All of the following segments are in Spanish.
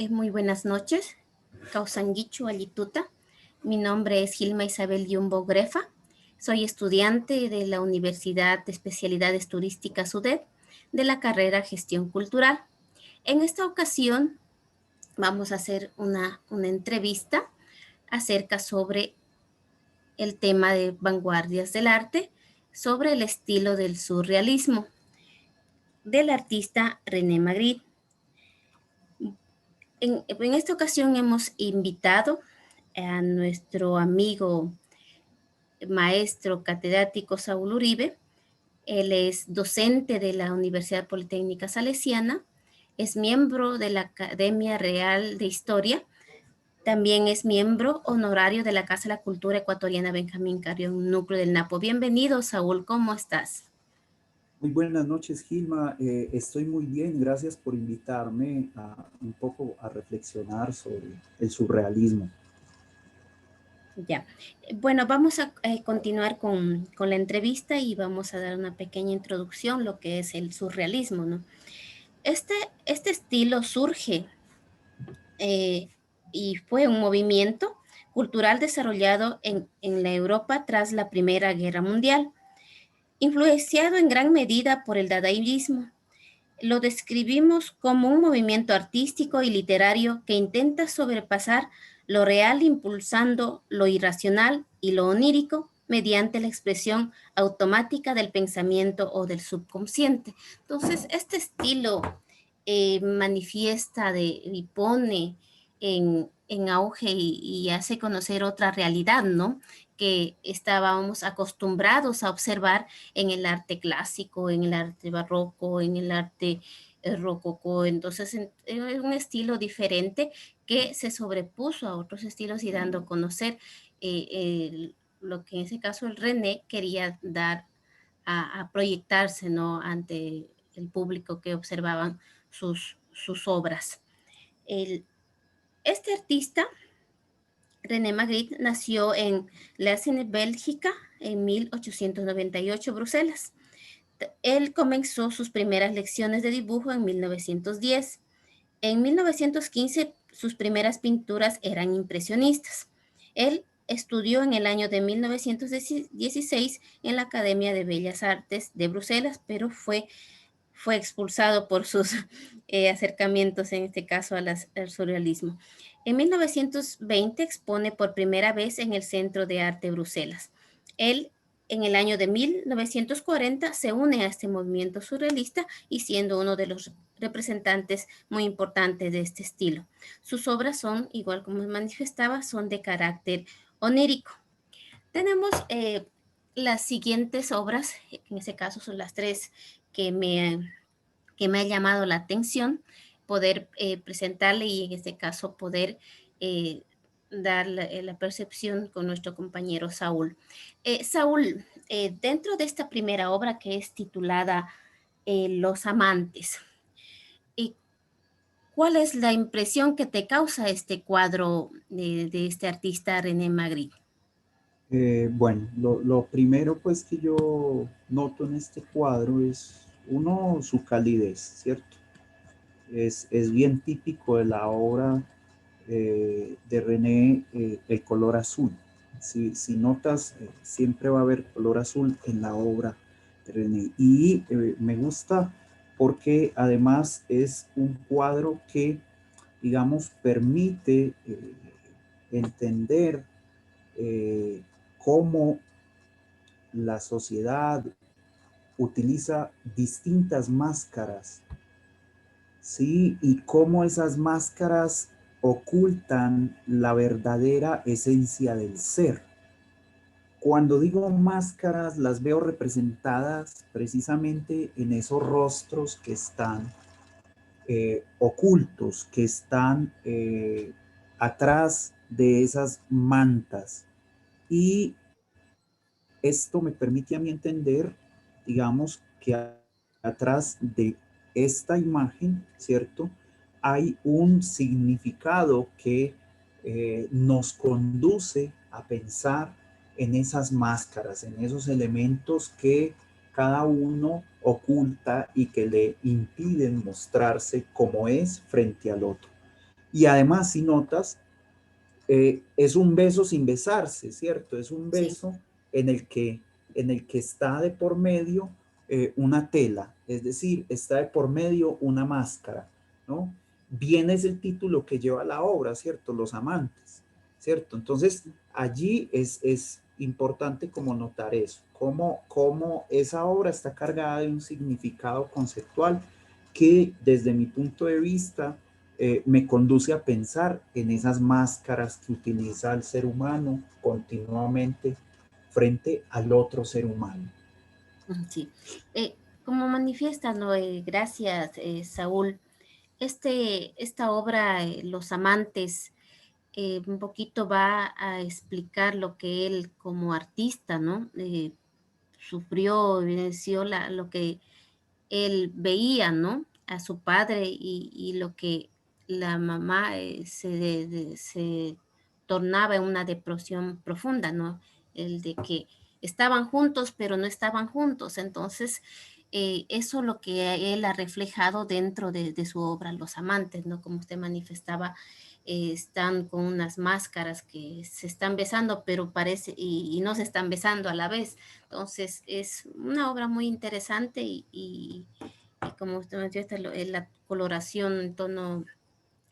Muy buenas noches, Causanguichu Alituta. Mi nombre es Gilma Isabel Yumbo Grefa. Soy estudiante de la Universidad de Especialidades Turísticas UDED de la carrera Gestión Cultural. En esta ocasión vamos a hacer una entrevista acerca sobre el tema de vanguardias del arte, sobre el estilo del surrealismo del artista René Magritte. En esta ocasión hemos invitado a nuestro amigo maestro catedrático Saúl Uribe. Él es docente de la Universidad Politécnica Salesiana, es miembro de la Academia Real de Historia, también es miembro honorario de la Casa de la Cultura Ecuatoriana Benjamín Carrión, núcleo del Napo. Bienvenido, Saúl, ¿cómo estás? Muy buenas noches, Gilma. Estoy muy bien. Gracias por invitarme un poco a reflexionar sobre el surrealismo. Ya. Bueno, vamos a continuar con la entrevista y vamos a dar una pequeña introducción, lo que es el surrealismo, ¿no? Este, este estilo surge eh, y fue un movimiento cultural desarrollado en la Europa tras la Primera Guerra Mundial, influenciado en gran medida por el dadaísmo. Lo describimos como un movimiento artístico y literario que intenta sobrepasar lo real impulsando lo irracional y lo onírico mediante la expresión automática del pensamiento o del subconsciente. Entonces, este estilo manifiesta y pone en auge y hace conocer otra realidad, ¿no? Que estábamos acostumbrados a observar en el arte clásico, en el arte barroco, en el arte rococó. Entonces, es un estilo diferente que se sobrepuso a otros estilos y dando a conocer lo que en ese caso el René quería dar a proyectarse, ¿no? Ante el público que observaban sus obras. Este artista, René Magritte, nació en Lessene, Bélgica, en 1898, Bruselas. Él comenzó sus primeras lecciones de dibujo en 1910. En 1915, sus primeras pinturas eran impresionistas. Él estudió en el año de 1916 en la Academia de Bellas Artes de Bruselas, pero fue expulsado por sus acercamientos, en este caso, al surrealismo. En 1920 expone por primera vez en el Centro de Arte Bruselas. Él, en el año de 1940, se une a este movimiento surrealista y siendo uno de los representantes muy importantes de este estilo. Sus obras son, igual como manifestaba, son de carácter onírico. Tenemos las siguientes obras, en ese caso son las tres que me ha llamado la atención, poder presentarle y en este caso poder eh, dar la percepción con nuestro compañero Saúl. Saúl, dentro de esta primera obra que es titulada Los Amantes, eh, ¿cuál es la impresión que te causa este cuadro de este artista René Magritte? Bueno, lo primero pues que yo noto en este cuadro es, uno, su calidez, ¿cierto? Es bien típico de la obra de René, el color azul. Si notas, siempre va a haber color azul en la obra de René. Y me gusta porque además es un cuadro que, digamos, permite entender cómo la sociedad utiliza distintas máscaras, ¿sí? Y cómo esas máscaras ocultan la verdadera esencia del ser. Cuando digo máscaras, las veo representadas precisamente en esos rostros que están ocultos, que están atrás de esas mantas. Y esto me permite a mí entender, digamos, que atrás de esta imagen, ¿cierto? Hay un significado que nos conduce a pensar en esas máscaras, en esos elementos que cada uno oculta y que le impiden mostrarse como es frente al otro. Y además, si notas, es un beso sin besarse, ¿cierto? Es un Sí. beso en el que, en el que está de por medio una tela, es decir, está de por medio una máscara, ¿no? Bien es el título que lleva la obra, ¿cierto? Los amantes, ¿cierto? Entonces, allí es importante como notar eso, cómo esa obra está cargada de un significado conceptual que desde mi punto de vista me conduce a pensar en esas máscaras que utiliza el ser humano continuamente frente al otro ser humano. Sí. Como manifiesta, ¿no? Gracias, Saúl. Esta obra, Los Amantes, un poquito va a explicar lo que él como artista, ¿no? Sufrió, evidenció lo que él veía, ¿no? A su padre y lo que la mamá se tornaba en una depresión profunda, ¿no? El de que estaban juntos, pero no estaban juntos. Entonces, eso es lo que él ha reflejado dentro de su obra, Los Amantes, ¿no? Como usted manifestaba, están con unas máscaras que se están besando, pero parece, y no se están besando a la vez. Entonces, es una obra muy interesante y como usted menciona, la coloración en tono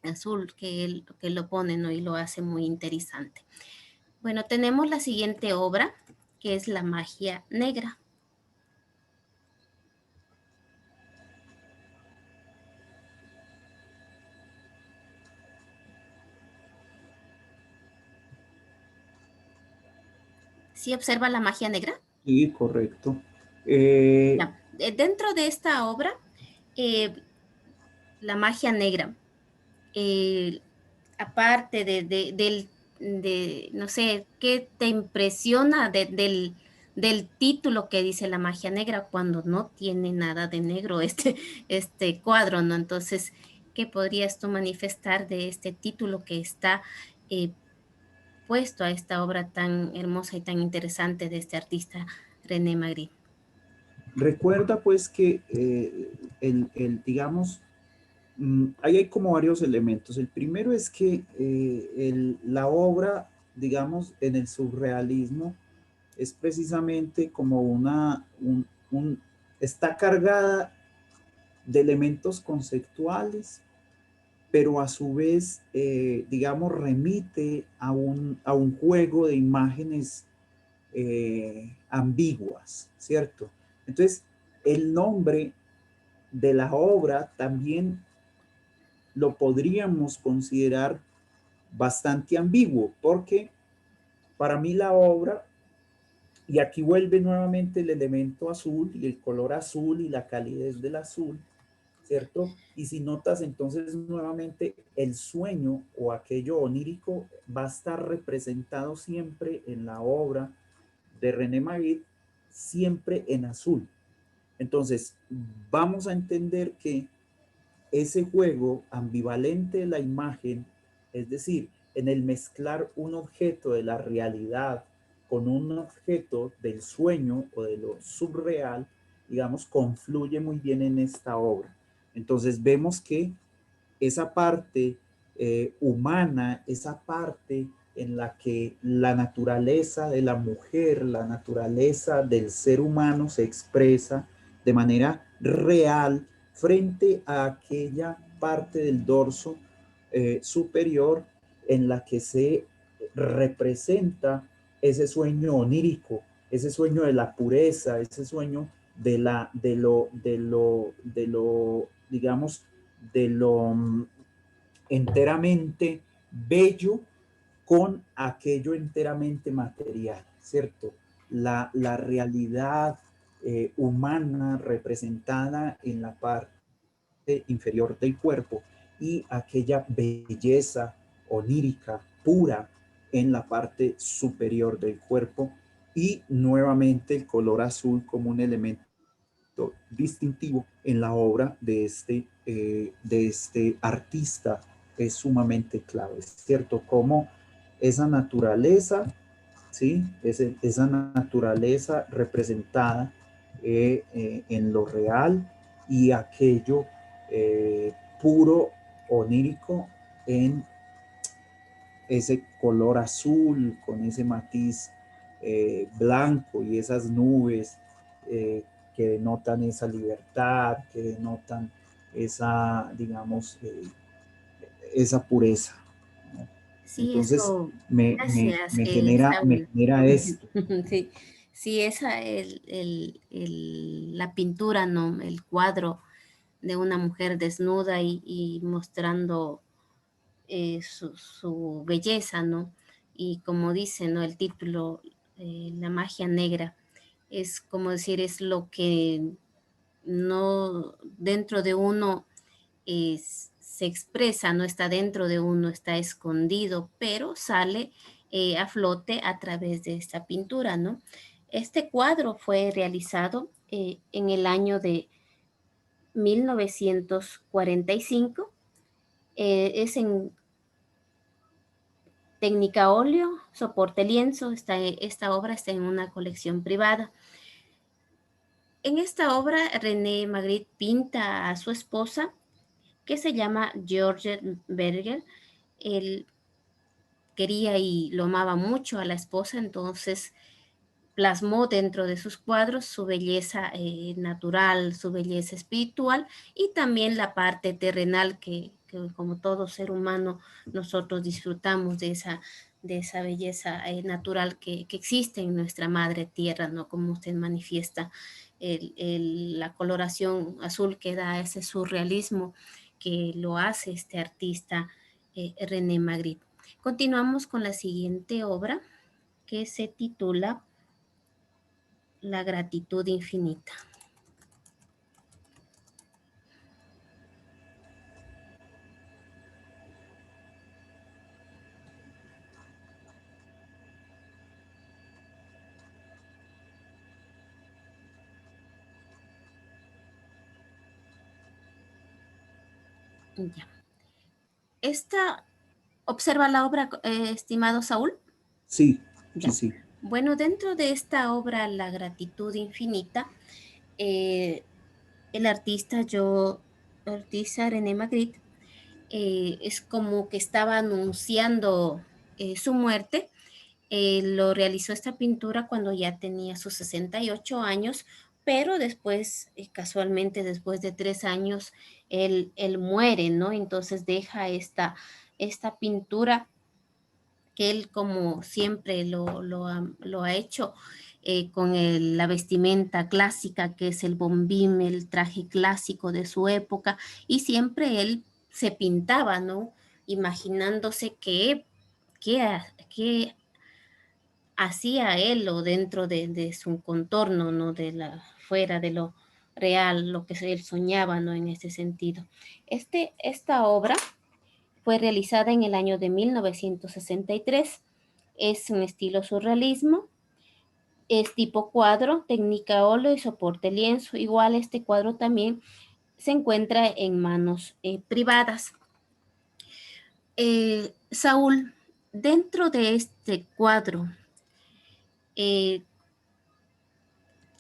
azul que lo pone, ¿no? Y lo hace muy interesante. Bueno, tenemos la siguiente obra, que es La Magia Negra. ¿Sí observa la magia negra? Sí, correcto. Ya. Dentro de esta obra, eh, la magia negra, eh, aparte no sé, ¿qué te impresiona del título que dice la magia negra cuando no tiene nada de negro este cuadro, ¿no? Entonces, ¿qué podrías tú manifestar de este título que está eh, puesto a esta obra tan hermosa y tan interesante de este artista René Magritte? Recuerda pues que digamos, ahí hay como varios elementos. El primero es que la obra, digamos, en el surrealismo es precisamente como está cargada de elementos conceptuales, pero a su vez, digamos, remite a un juego de imágenes ambiguas, ¿cierto? Entonces, el nombre de la obra también lo podríamos considerar bastante ambiguo, porque para mí la obra, y aquí vuelve nuevamente el elemento azul y el color azul y la calidez del azul, ¿cierto? Y si notas entonces nuevamente el sueño o aquello onírico va a estar representado siempre en la obra de René Magritte, siempre en azul. Entonces, vamos a entender que ese juego ambivalente de la imagen, es decir, en el mezclar un objeto de la realidad con un objeto del sueño o de lo subreal, digamos, confluye muy bien en esta obra. Entonces vemos que esa parte humana, esa parte en la que la naturaleza de la mujer, la naturaleza del ser humano se expresa de manera real frente a aquella parte del dorso superior en la que se representa ese sueño onírico, ese sueño de la pureza, ese sueño de lo, digamos, de lo enteramente bello con aquello enteramente material, ¿cierto? La realidad humana representada en la parte inferior del cuerpo y aquella belleza onírica, pura, en la parte superior del cuerpo y nuevamente el color azul como un elemento distintivo en la obra de este artista es sumamente clave, ¿cierto? Como esa naturaleza, ¿sí? Esa naturaleza representada en lo real y aquello puro, onírico, en ese color azul con ese matiz blanco y esas nubes que denotan esa libertad, que denotan esa, digamos, esa pureza, ¿no? Sí, Entonces eso, gracias, me Saúl. genera esto. Sí, sí, la pintura, ¿no? El cuadro de una mujer desnuda y mostrando su belleza, ¿no? Y como dice, ¿no? El título, La magia negra, es como decir, es lo que no dentro de uno se expresa, no está dentro de uno, está escondido, pero sale a flote a través de esta pintura, ¿no? Este cuadro fue realizado en el año de 1945. Es en técnica óleo, soporte lienzo. Esta obra está en una colección privada. En esta obra, René Magritte pinta a su esposa, que se llama Georgette Berger. Él quería y lo amaba mucho a la esposa, entonces plasmó dentro de sus cuadros su belleza natural, su belleza espiritual y también la parte terrenal que como todo ser humano nosotros disfrutamos de esa belleza natural que existe en nuestra madre tierra, ¿no? Como usted manifiesta, la coloración azul que da ese surrealismo que lo hace este artista René Magritte. Continuamos con la siguiente obra que se titula La gratitud infinita. Ya. Esta, ¿observa la obra, estimado Saúl? Sí, sí, Ya. sí. Bueno, dentro de esta obra, La gratitud infinita, eh, el artista yo, artista René Magritte, es como que estaba anunciando su muerte. Lo realizó esta pintura cuando ya tenía sus 68 años, pero después, casualmente después de 3 años, él muere, ¿no? Entonces deja esta pintura que él como siempre lo ha hecho con la vestimenta clásica, que es el bombín, el traje clásico de su época, y siempre él se pintaba, ¿no? Imaginándose que hacía él o dentro de su contorno, ¿no? Fuera de lo real, lo que él soñaba, ¿no? En ese sentido. Esta obra fue realizada en el año de 1963. Es un estilo surrealismo, es tipo cuadro, técnica óleo y soporte lienzo. Igual este cuadro también se encuentra en manos privadas. Saúl, dentro de este cuadro, eh,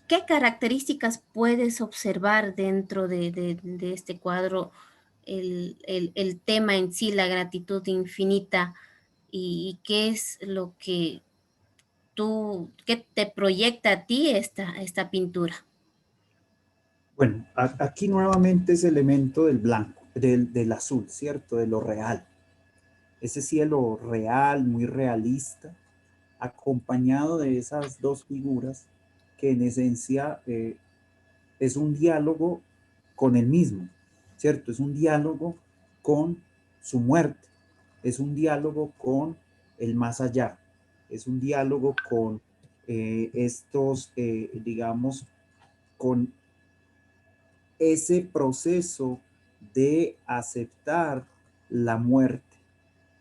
¿qué características puedes observar dentro de este cuadro? El tema en sí, la gratitud infinita, y qué es lo que qué te proyecta a ti esta pintura. Bueno, aquí nuevamente ese elemento del blanco, del azul, ¿cierto? De lo real. Ese cielo real, muy realista, acompañado de esas dos figuras que en esencia es un diálogo con él mismo, ¿cierto? Es un diálogo con su muerte, es un diálogo con el más allá, es un diálogo con digamos, con ese proceso de aceptar la muerte.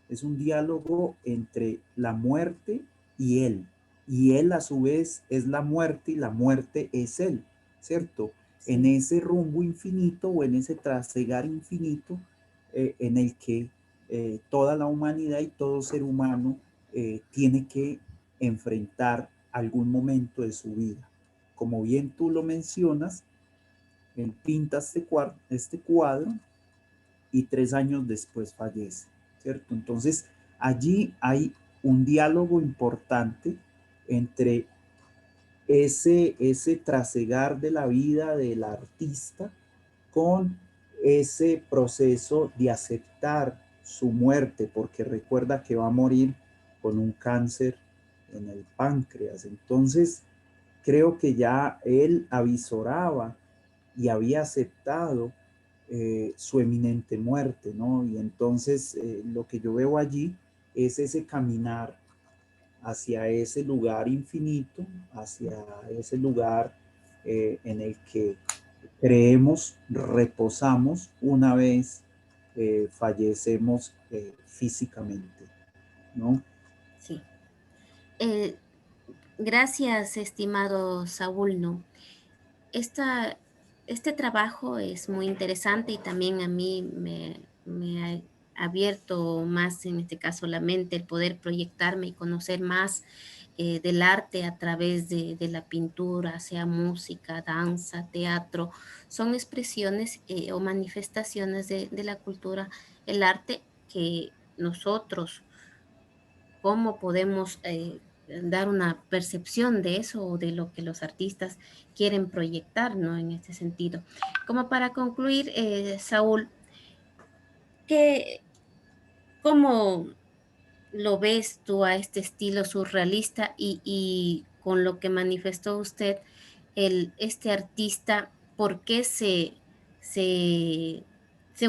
Es un diálogo entre la muerte y él. Y él a su vez es la muerte y la muerte es él, ¿cierto? En Sí, ese rumbo infinito o en ese trasegar infinito en el que toda la humanidad y todo ser humano tiene que enfrentar algún momento de su vida. Como bien tú lo mencionas, él pinta este cuadro y 3 años después fallece. ¿cierto? Entonces, allí hay un diálogo importante entre ese trasegar de la vida del artista con ese proceso de aceptar su muerte, porque recuerda que va a morir con un cáncer en el páncreas. Entonces, creo que ya él avisoraba y había aceptado su eminente muerte, ¿no? Y entonces lo que yo veo allí es ese caminar hacia ese lugar infinito, hacia ese lugar en el que creemos, reposamos una vez fallecemos físicamente, ¿no? Sí. Eh, Gracias, estimado Saúl, ¿no? Esta, este trabajo es muy interesante y también a mí me ha abierto más, en este caso, la mente, el poder proyectarme y conocer más del arte a través de la pintura, sea música, danza, teatro. Son expresiones o manifestaciones de la cultura, el arte que nosotros, cómo podemos dar una percepción de eso o de lo que los artistas quieren proyectar, ¿no? En este sentido. Como para concluir, Saúl, ¿qué, ¿cómo lo ves tú a este estilo surrealista y con lo que manifestó usted, este artista, por qué se, se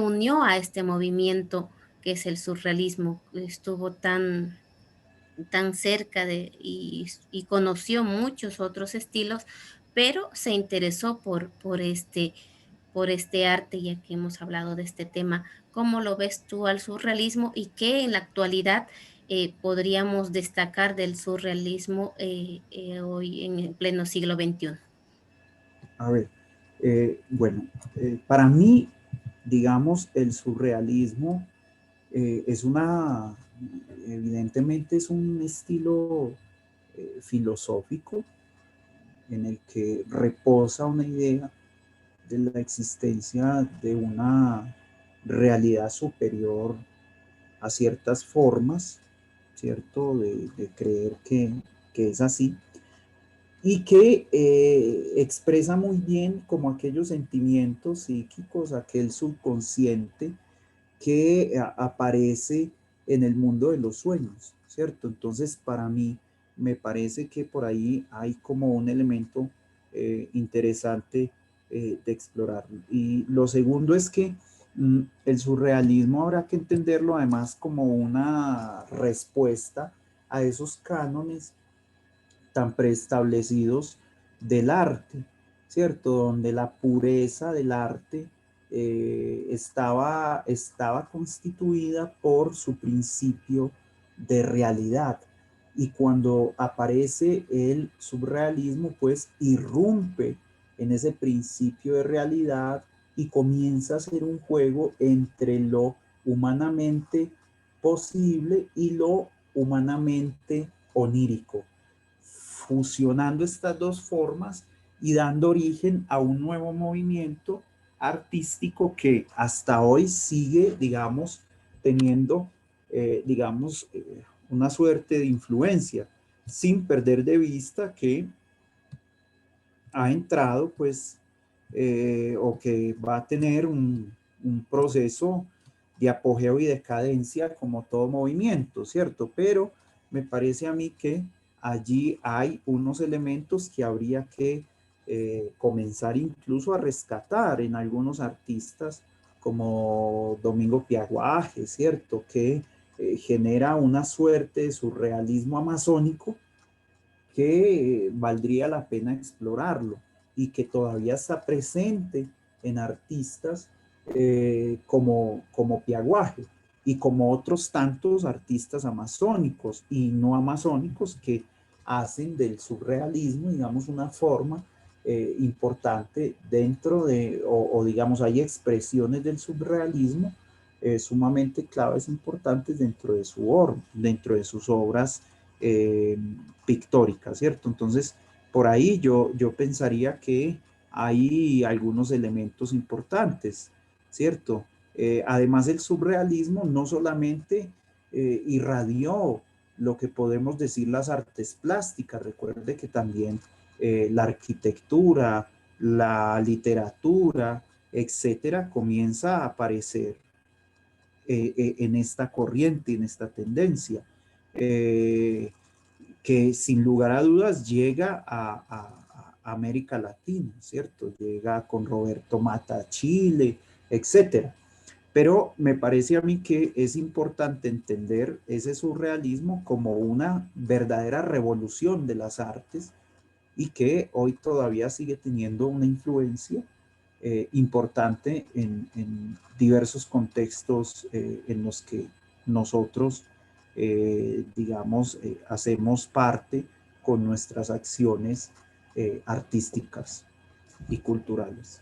unió a este movimiento que es el surrealismo? Estuvo tan cerca y conoció muchos otros estilos, pero se interesó por este arte, ya que hemos hablado de este tema. ¿Cómo lo ves tú al surrealismo y qué en la actualidad podríamos destacar del surrealismo hoy en el pleno siglo XXI? A ver, bueno, para mí, digamos, el surrealismo es evidentemente es un estilo filosófico en el que reposa una idea de la existencia de una realidad superior a ciertas formas, ¿cierto? De creer que es así y que expresa muy bien como aquellos sentimientos psíquicos, aquel subconsciente que aparece en el mundo de los sueños, ¿cierto? Entonces, para mí, me parece que por ahí hay como un elemento interesante de explorar. Y lo segundo es que el surrealismo habrá que entenderlo además como una respuesta a esos cánones tan preestablecidos del arte, ¿cierto? Donde la pureza del arte estaba constituida por su principio de realidad. Y cuando aparece el surrealismo, pues irrumpe en ese principio de realidad y comienza a ser un juego entre lo humanamente posible y lo humanamente onírico, fusionando estas dos formas y dando origen a un nuevo movimiento artístico que hasta hoy sigue, digamos, teniendo, una suerte de influencia, sin perder de vista que ha entrado, pues, o que va a tener un proceso de apogeo y decadencia como todo movimiento, ¿cierto? Pero me parece a mí que allí hay unos elementos que habría que comenzar incluso a rescatar en algunos artistas como Domingo Piaguaje, ¿cierto? Que genera una suerte de surrealismo amazónico que valdría la pena explorarlo y que todavía está presente en artistas como Piaguaje y como otros tantos artistas amazónicos y no amazónicos que hacen del surrealismo, digamos, una forma importante dentro de, o digamos, hay expresiones del surrealismo sumamente claves, importantes dentro de sus obras eh, pictórica, ¿cierto? Entonces, por ahí yo pensaría que hay algunos elementos importantes, ¿cierto? Además, el surrealismo no solamente irradió lo que podemos decir las artes plásticas, recuerde que también la arquitectura, la literatura, etcétera, comienza a aparecer en esta corriente, en esta tendencia, que sin lugar a dudas llega a América Latina, ¿cierto? Llega con Roberto Mata a Chile, etcétera. Pero me parece a mí que es importante entender ese surrealismo como una verdadera revolución de las artes y que hoy todavía sigue teniendo una influencia importante en diversos contextos en los que nosotros, digamos, hacemos parte con nuestras acciones artísticas y culturales.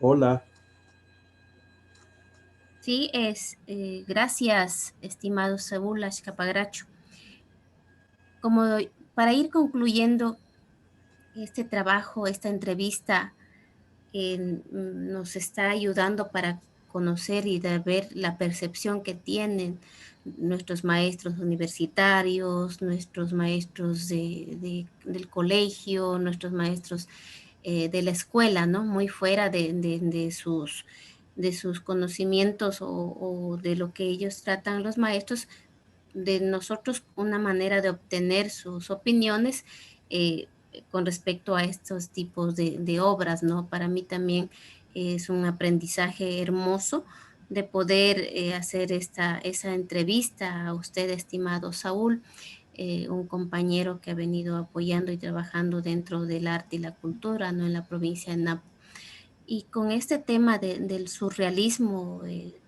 Hola. Sí, gracias, estimado Saúl Ashcapagracho. Como para ir concluyendo este trabajo, esta entrevista, nos está ayudando para conocer y de ver la percepción que tienen nuestros maestros universitarios, nuestros maestros del colegio, nuestros maestros de la escuela, ¿no? Muy fuera de sus conocimientos o de lo que ellos tratan los maestros, de nosotros una manera de obtener sus opiniones con respecto a estos tipos de obras, ¿no? Para mí también es un aprendizaje hermoso de poder hacer esa entrevista a usted, estimado Saúl, un compañero que ha venido apoyando y trabajando dentro del arte y la cultura, ¿no? En la provincia de Napo. Y con este tema del surrealismo,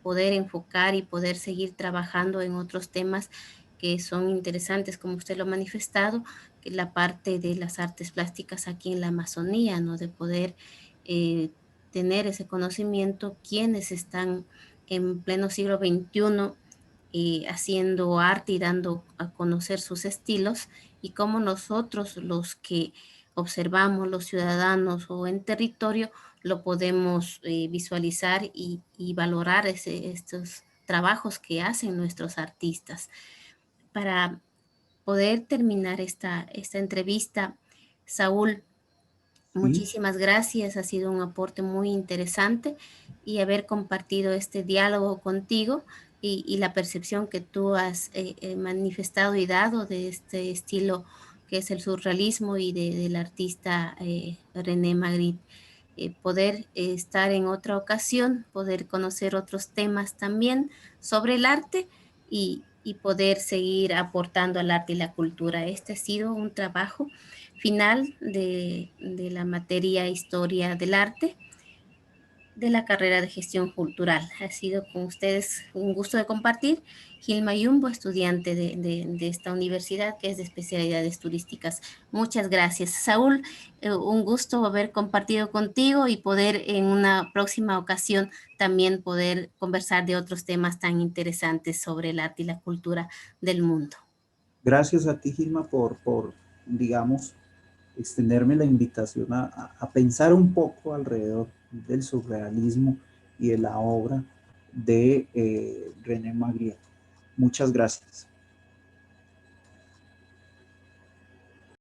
poder enfocar y poder seguir trabajando en otros temas que son interesantes, como usted lo ha manifestado, que es la parte de las artes plásticas aquí en la Amazonía, ¿no? De poder eh, tener ese conocimiento, quienes están en pleno siglo XXI haciendo arte y dando a conocer sus estilos, y cómo nosotros, los que observamos, los ciudadanos o en territorio, lo podemos visualizar y valorar estos trabajos que hacen nuestros artistas. Para poder terminar esta entrevista, Saúl, Sí, muchísimas gracias, ha sido un aporte muy interesante y haber compartido este diálogo contigo y la percepción que tú has manifestado y dado de este estilo que es el surrealismo y del artista René Magritte. Poder estar en otra ocasión, poder conocer otros temas también sobre el arte y poder seguir aportando al arte y la cultura. Este ha sido un trabajo final de la materia Historia del Arte de la carrera de Gestión Cultural. Ha sido con ustedes un gusto de compartir. Gilma Yumbo, estudiante de esta universidad que es de especialidades turísticas. Muchas gracias. Saúl, un gusto haber compartido contigo y poder en una próxima ocasión también poder conversar de otros temas tan interesantes sobre el arte y la cultura del mundo. gracias a ti, Gilma, digamos, extenderme la invitación a pensar un poco alrededor del surrealismo y de la obra de René Magritte. Muchas gracias.